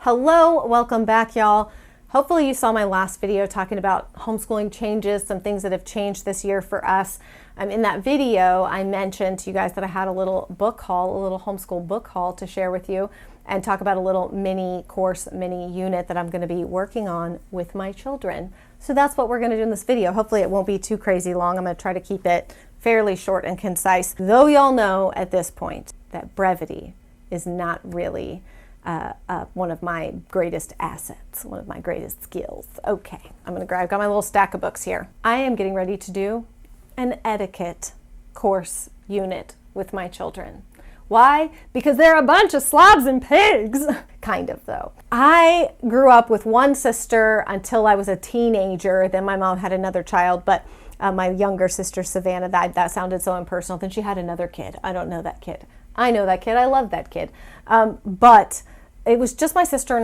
Hello, welcome back, y'all. Hopefully you saw my last video talking about homeschooling changes, some things that have changed this year for us. In that video, I mentioned to you guys that I had a little book haul, a little homeschool book haul to share with you and talk about a little mini course, mini unit that I'm going to be working on with my children. So that's what we're going to do in this video. Hopefully it won't be too crazy long. I'm going to try to keep it fairly short and concise, though y'all know at this point that brevity is not really one of my greatest assets, one of my greatest skills. Okay, I've got my little stack of books here. I am getting ready to do an etiquette course unit with my children. Why? Because they're a bunch of slobs and pigs. Kind of, though. I grew up with one sister until I was a teenager. Then my mom had another child, but my younger sister, Savannah, that sounded so impersonal. Then she had another kid. I don't know that kid. I know that kid. I love that kid. But it was just my sister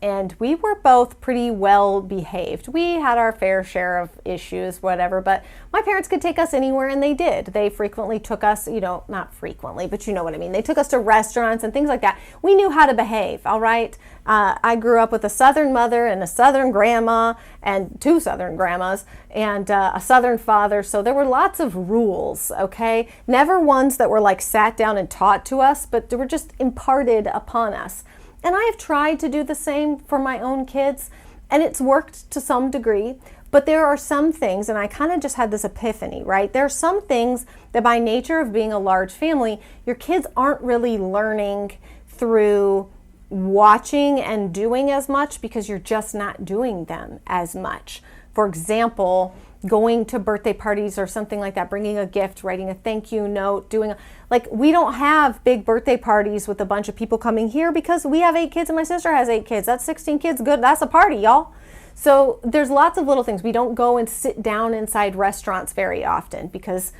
and we were both pretty well behaved. We had our fair share of issues, whatever, but my parents could take us anywhere, and they did. They frequently took us, not frequently, but you know what I mean. They took us to restaurants and things like that. We knew how to behave, all right? I grew up with a Southern mother and a Southern grandma and two Southern grandmas and a Southern father, so there were lots of rules, okay? Never ones that were like sat down and taught to us, but they were just imparted upon us. And I have tried to do the same for my own kids, and it's worked to some degree, but there are some things, and I kind of just had this epiphany, right? There are some things that by nature of being a large family, your kids aren't really learning through watching and doing as much because you're just not doing them as much. For example, going to birthday parties or something like that, bringing a gift, writing a thank you note, we don't have big birthday parties with a bunch of people coming here because we have 8 kids and my sister has 8 kids. That's 16 kids. Good. That's a party, y'all. So there's lots of little things. We don't go and sit down inside restaurants very often because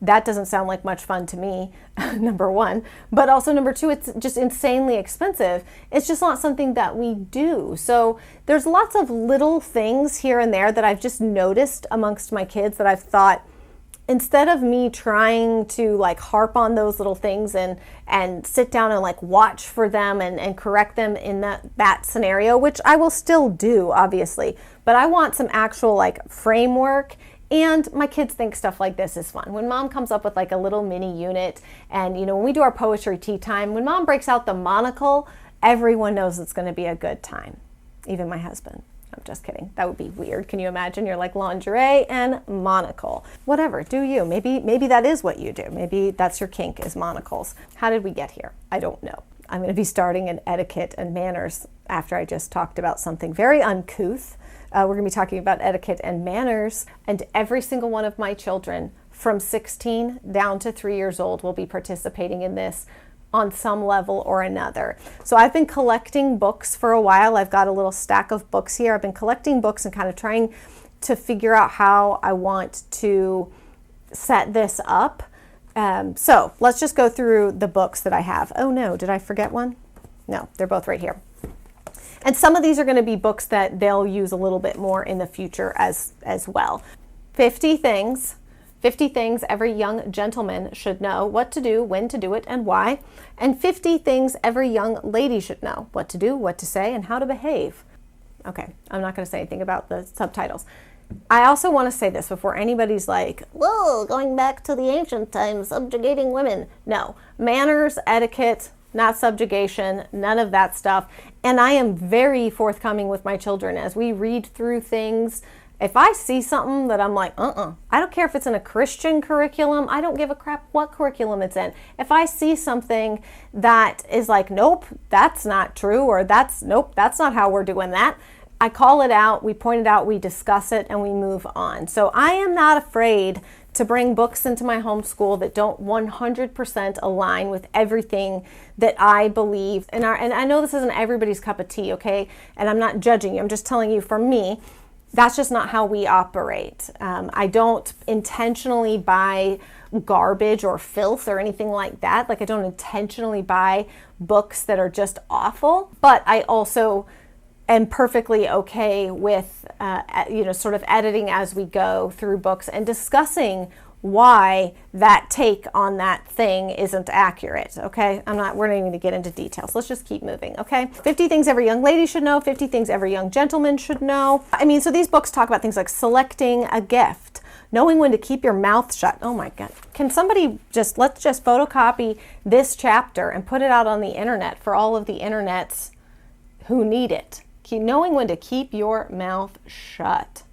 that doesn't sound like much fun to me, number one. But also number two, it's just insanely expensive. It's just not something that we do. So there's lots of little things here and there that I've just noticed amongst my kids that I've thought, instead of me trying to harp on those little things and sit down and watch for them and correct them in that scenario, which I will still do, obviously, but I want some actual framework. And my kids think stuff like this is fun. When mom comes up with a little mini unit, and when we do our poetry tea time, when mom breaks out the monocle, everyone knows it's going to be a good time. Even my husband. I'm just kidding. That would be weird. Can you imagine? You're lingerie and monocle. Whatever, do you. Maybe that is what you do. Maybe that's your kink, is monocles. How did we get here? I don't know. I'm going to be starting in etiquette and manners after I just talked about something very uncouth. We're going to be talking about etiquette and manners, and every single one of my children from 16 down to 3 years old will be participating in this on some level or another. So I've been collecting books for a while. I've got a little stack of books here. I've been collecting books and kind of trying to figure out how I want to set this up. So let's just go through the books that I have. Oh no, did I forget one? No, they're both right here. And some of these are going to be books that they'll use a little bit more in the future as well. 50 things every young gentleman should know what to do, when to do it, and why. And 50 things every young lady should know what to do, what to say, and how to behave. Okay, I'm not going to say anything about the subtitles. I also want to say this before anybody's whoa, going back to the ancient times, subjugating women. No, manners, etiquette, not subjugation, none of that stuff. And I am very forthcoming with my children as we read through things. If I see something that I'm I don't care if it's in a Christian curriculum, I don't give a crap what curriculum it's in. If I see something that is nope, that's not true, or that's not how we're doing that, I call it out, we point it out, we discuss it, and we move on. So I am not afraid to bring books into my homeschool that don't 100% align with everything that I believe. And I know this isn't everybody's cup of tea, okay? And I'm not judging you. I'm just telling you, for me, that's just not how we operate. I don't intentionally buy garbage or filth or anything like that. I don't intentionally buy books that are just awful. But I also am perfectly okay with, sort of editing as we go through books and discussing why that take on that thing isn't accurate, okay? We're not even going to get into details. Let's just keep moving, okay? 50 things every young lady should know, 50 things every young gentleman should know. So these books talk about things like selecting a gift, knowing when to keep your mouth shut. Oh my God. Can somebody let's just photocopy this chapter and put it out on the internet for all of the internets who need it. Knowing when to keep your mouth shut.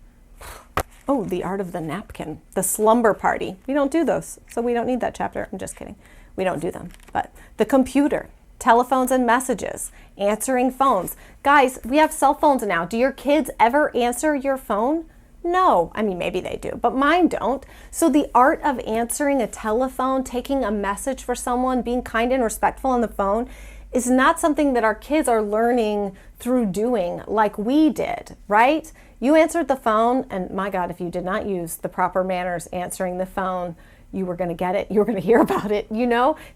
Oh, the art of the napkin, the slumber party. We don't do those, so we don't need that chapter. I'm just kidding. We don't do them. But the computer, telephones and messages, answering phones. Guys, we have cell phones now. Do your kids ever answer your phone? No. Maybe they do, but mine don't. So the art of answering a telephone, taking a message for someone, being kind and respectful on the phone is not something that our kids are learning through doing like we did, right? You answered the phone, and my God, if you did not use the proper manners answering the phone, you were going to get it. You were going to hear about it,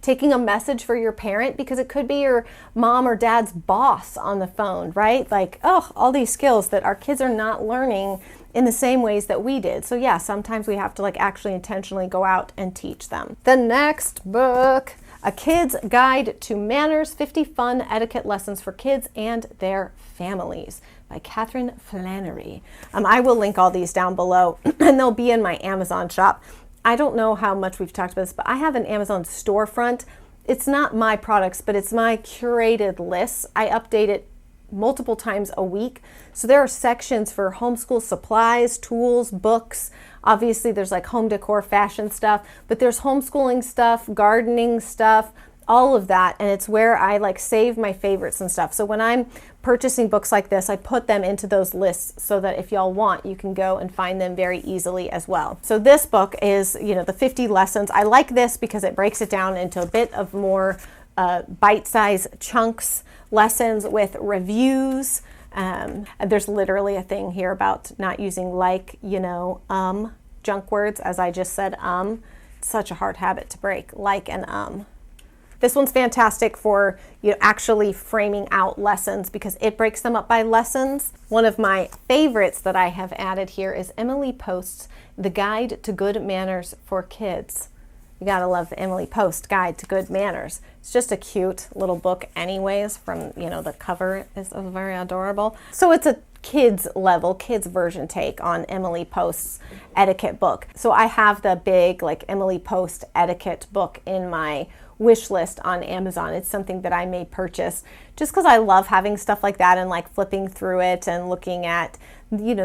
taking a message for your parent, because it could be your mom or dad's boss on the phone, right? All these skills that our kids are not learning in the same ways that we did. So yeah, sometimes we have to actually intentionally go out and teach them. The next book, A Kid's Guide to Manners, 50 Fun Etiquette Lessons for Kids and Their Families by Catherine Flannery. I will link all these down below and they'll be in my Amazon shop. I don't know how much we've talked about this, but I have an Amazon storefront. It's not my products, but it's my curated lists. I update it multiple times a week. So there are sections for homeschool supplies, tools, books. Obviously there's home decor, fashion stuff, but there's homeschooling stuff, gardening stuff, all of that. And it's where I save my favorites and stuff. So when I'm purchasing books like this, I put them into those lists so that if y'all want, you can go and find them very easily as well. So this book is, the 50 lessons. I like this because it breaks it down into a bit of more bite-sized chunks, lessons with reviews. And there's literally a thing here about not using junk words, as I just said, It's such a hard habit to break, and This one's fantastic for actually framing out lessons because it breaks them up by lessons. One of my favorites that I have added here is Emily Post's The Guide to Good Manners for Kids. You gotta love the Emily Post Guide to Good Manners. It's just a cute little book anyways, from, the cover is very adorable. So it's a kids version take on Emily Post's etiquette book. So I have the big Emily Post etiquette book in my wish list on Amazon. It's something that I may purchase just because I love having stuff like that and flipping through it and looking at,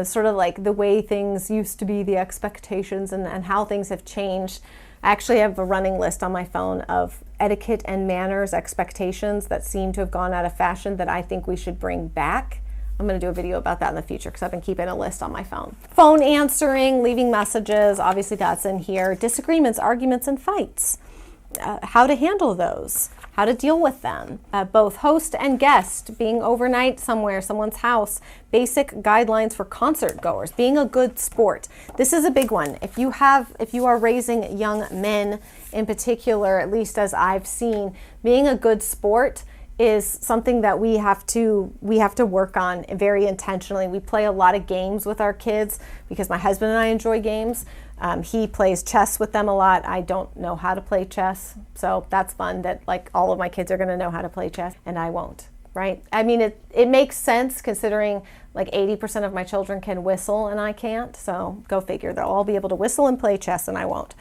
sort of the way things used to be, the expectations and how things have changed. I actually have a running list on my phone of etiquette and manners expectations that seem to have gone out of fashion that I think we should bring back. I'm going to do a video about that in the future because I've been keeping a list on my phone. Phone answering, leaving messages, obviously that's in here. Disagreements, arguments, and fights. How to handle those, how to deal with them, both host and guest, being overnight somewhere, someone's house, basic guidelines for concert goers, being a good sport. This is a big one. If you are raising young men in particular, at least as I've seen, being a good sport is something that we have to work on very intentionally. We play a lot of games with our kids because my husband and I enjoy games. He plays chess with them a lot. I don't know how to play chess, so that's fun that all of my kids are going to know how to play chess and I won't, right? It makes sense considering 80% of my children can whistle and I can't, so go figure. They'll all be able to whistle and play chess and I won't.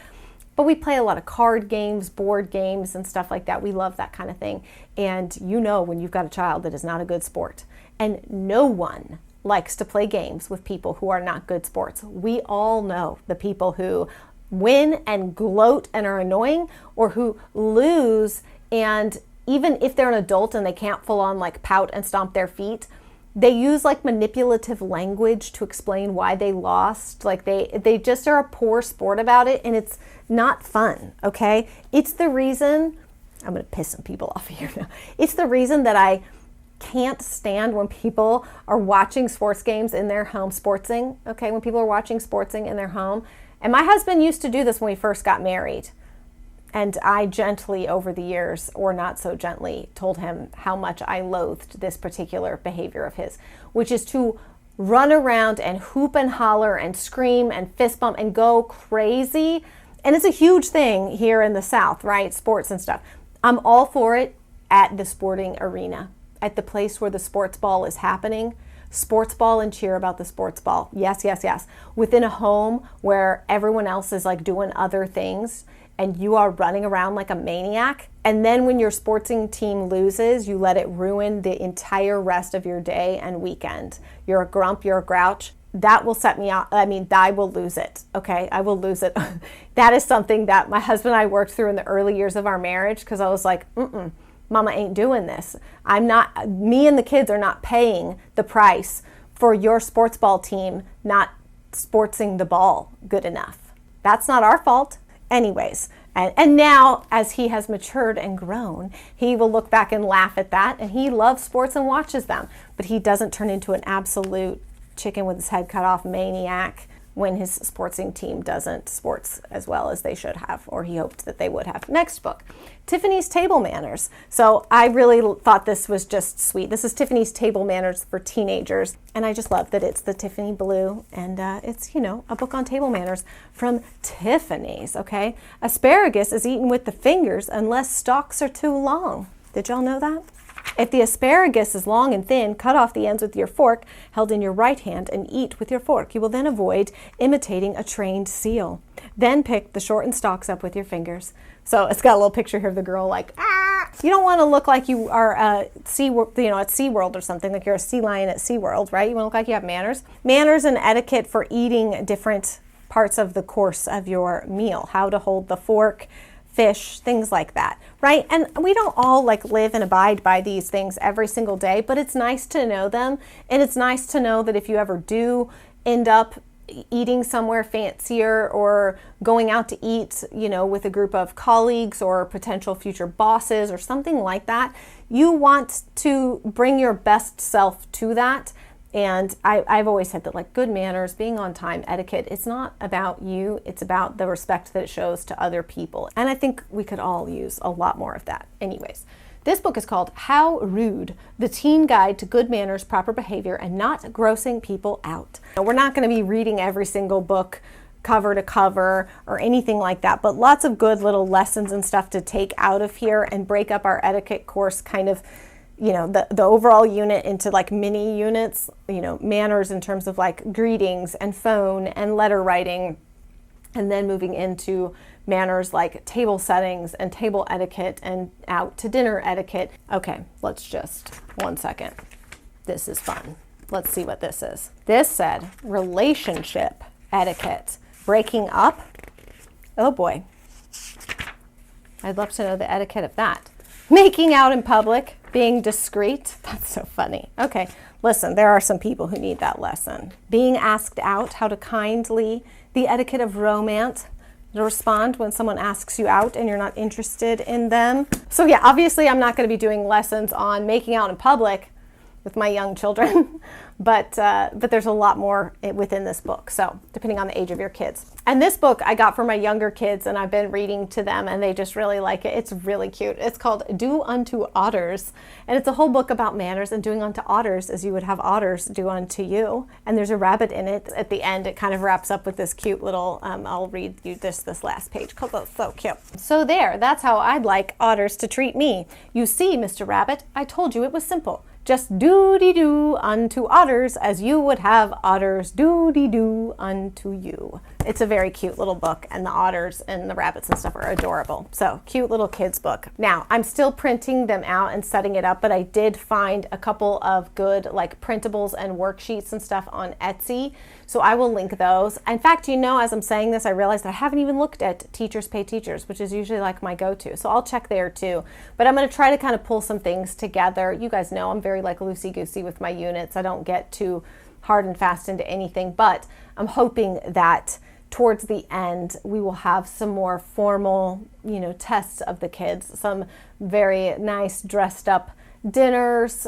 But we play a lot of card games, board games, and stuff like that. We love that kind of thing. And when you've got a child that is not a good sport. And no one likes to play games with people who are not good sports. We all know the people who win and gloat and are annoying, or who lose, and even if they're an adult and they can't full on pout and stomp their feet, they use manipulative language to explain why they lost. They just are a poor sport about it, and it's not fun, okay? It's the reason, I'm gonna piss some people off here now. It's the reason that I can't stand when people are watching sports games in their home, sportsing, okay? When people are watching sportsing in their home. And my husband used to do this when we first got married. And I gently, over the years, or not so gently, told him how much I loathed this particular behavior of his, which is to run around and hoop and holler and scream and fist bump and go crazy And it's a huge thing here in the South, right? Sports and stuff. I'm all for it at the sporting arena, at the place where the sports ball is happening. Sports ball and cheer about the sports ball. Yes, yes, yes. Within a home where everyone else is like doing other things and you are running around like a maniac. And then when your sporting team loses, you let it ruin the entire rest of your day and weekend. You're a grump, you're a grouch. That will set me out. I mean, I will lose it. Okay, I will lose it. That is something that my husband and I worked through in the early years of our marriage, because I was like, Mama ain't doing this. Me and the kids are not paying the price for your sports ball team not sportsing the ball good enough. That's not our fault. Anyways, and now as he has matured and grown, he will look back and laugh at that, and he loves sports and watches them, but he doesn't turn into an absolute chicken with his head cut off maniac when his sportsing team doesn't sports as well as they should have, or he hoped that they would have. Next book, Tiffany's Table Manners. So I really thought this was just sweet. This is Tiffany's Table Manners for teenagers, and I just love that it's the Tiffany blue, and it's, a book on table manners from Tiffany's, okay? Asparagus is eaten with the fingers unless stalks are too long. Did y'all know that? If the asparagus is long and thin, cut off the ends with your fork held in your right hand and eat with your fork. You will then avoid imitating a trained seal. Then pick the shortened stalks up with your fingers. So it's got a little picture here of the girl like, ah! You don't want to look like you are at SeaWorld or something, like you're a sea lion at SeaWorld, right? You want to look like you have manners. Manners and etiquette for eating different parts of the course of your meal. How to hold the fork, fish, things like that, right? And we don't all like live and abide by these things every single day, but it's nice to know them. And it's nice to know that if you ever do end up eating somewhere fancier or going out to eat, with a group of colleagues or potential future bosses or something like that, you want to bring your best self to that. And I've always said that, like, good manners, being on time, etiquette, it's not about you, it's about the respect that it shows to other people. And I think we could all use a lot more of that. Anyways, this book is called How Rude, The Teen Guide to Good Manners, Proper Behavior, and Not Grossing People Out. Now, we're not going to be reading every single book cover to cover or anything like that, but lots of good little lessons and stuff to take out of here and break up our etiquette course kind of, the overall unit into like mini units, manners in terms of like greetings and phone and letter writing, and then moving into manners like table settings and table etiquette and out to dinner etiquette. Okay, let's just, 1 second. This is fun. Let's see what this is. This said relationship etiquette. Breaking up. Oh boy. I'd love to know the etiquette of that. Making out in public, being discreet. That's so funny. Okay, listen, there are some people who need that lesson. Being asked out, how to kindly, the etiquette of romance, to respond when someone asks you out and you're not interested in them. So yeah, obviously I'm not going to be doing lessons on making out in public with my young children, but there's a lot more within this book, so depending on the age of your kids. And this book I got for my younger kids, and I've been reading to them, and they just really like it. It's really cute. It's called Do Unto Otters, and it's a whole book about manners and doing unto otters as you would have otters do unto you. And there's a rabbit in it. At the end, it kind of wraps up with this cute little, I'll read you this last page, because it's so cute. So that's how I'd like otters to treat me. You see, Mr. Rabbit, I told you it was simple. Just do-de-do unto otters as you would have otters do-de-do unto you. It's a very cute little book, and the otters and the rabbits and stuff are adorable. So, cute little kids book. Now, I'm still printing them out and setting it up, but I did find a couple of good like printables and worksheets and stuff on Etsy. So I will link those. In fact, as I'm saying this, I realized I haven't even looked at Teachers Pay Teachers, which is usually like my go-to. So I'll check there too. But I'm going to try to kind of pull some things together. You guys know I'm very like loosey-goosey with my units. I don't get too hard and fast into anything, but I'm hoping that towards the end, we will have some more formal, tests of the kids, some very nice dressed up dinners,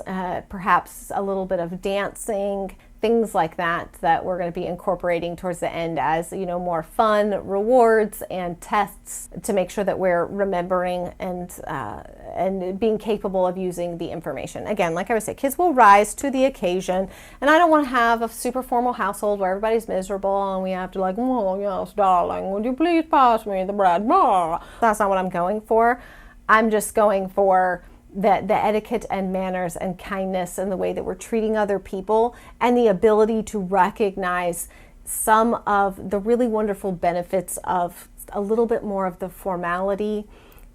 perhaps a little bit of dancing, things like that we're going to be incorporating towards the end as, more fun rewards and tests to make sure that we're remembering and being capable of using the information. Again, like I would say, kids will rise to the occasion, and I don't want to have a super formal household where everybody's miserable and we have to like, oh yes, darling, would you please pass me the bread? Blah. That's not what I'm going for. I'm just going for the etiquette and manners and kindness and the way that we're treating other people, and the ability to recognize some of the really wonderful benefits of a little bit more of the formality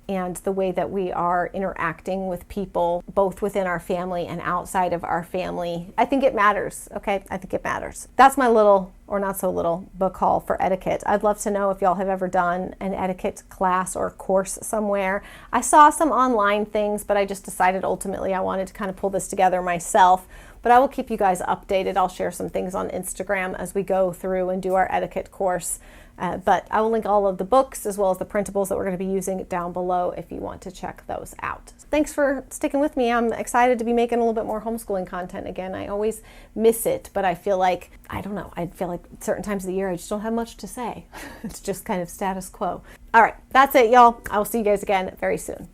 and the way that we are interacting with people, both within our family and outside of our family. I think it matters, okay? I think it matters. That's my little, or not so little, book haul for etiquette. I'd love to know if y'all have ever done an etiquette class or course somewhere. I saw some online things, but I just decided ultimately I wanted to kind of pull this together myself. But I will keep you guys updated. I'll share some things on Instagram as we go through and do our etiquette course. But I will link all of the books as well as the printables that we're going to be using down below if you want to check those out. Thanks for sticking with me. I'm excited to be making a little bit more homeschooling content again. I always miss it, but I feel like, I don't know, I feel like certain times of the year I just don't have much to say. It's just kind of status quo. All right, that's it, y'all. I will see you guys again very soon.